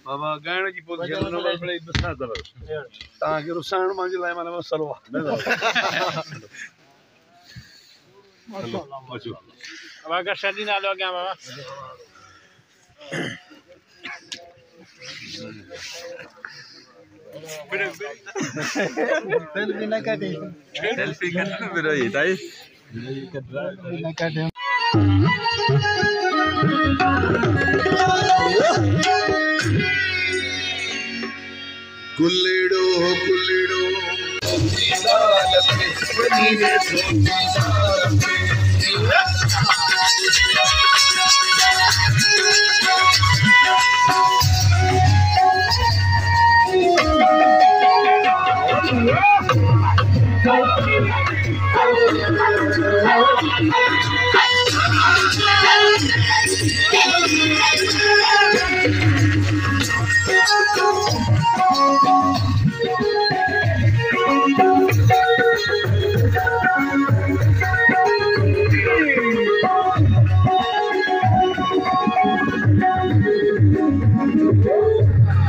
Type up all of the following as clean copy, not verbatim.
बाबा गाइण जी position number plate दसा दर ताकि रुसाण मांजे लाए माने मसलो माशाल्लाह अगर शादी ना लो गया बाबा सेल्फी ना काटे सेल्फी करना फिर ये ताई ना काटे कुल्लिडो कुल्लिडो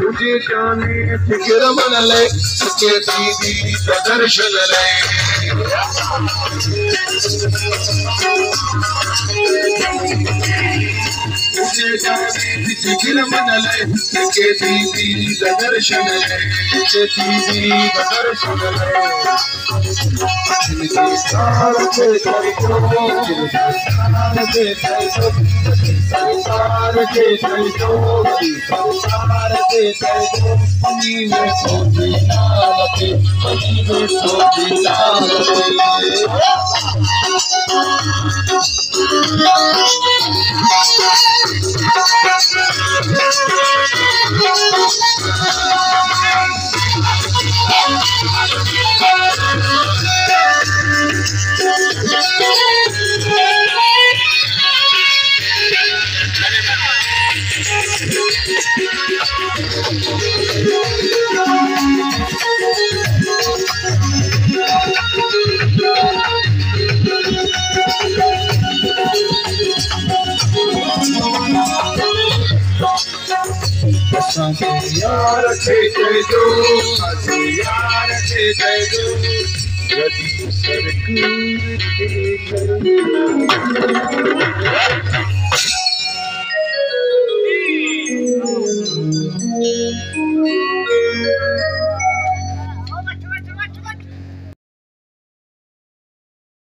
तुझे जाने फिक्र मन ले सके दीदी दर्शन ले तुझे जाने फिक्र मन ले सके दीदी दर्शन ले सके दीदी दर्शन ले सार के करतो सार के करतो सार के करतो सार के करतो नीवे सोची नालते नीवे सोची नालते यार थे दो यार थे दो रति सरकूर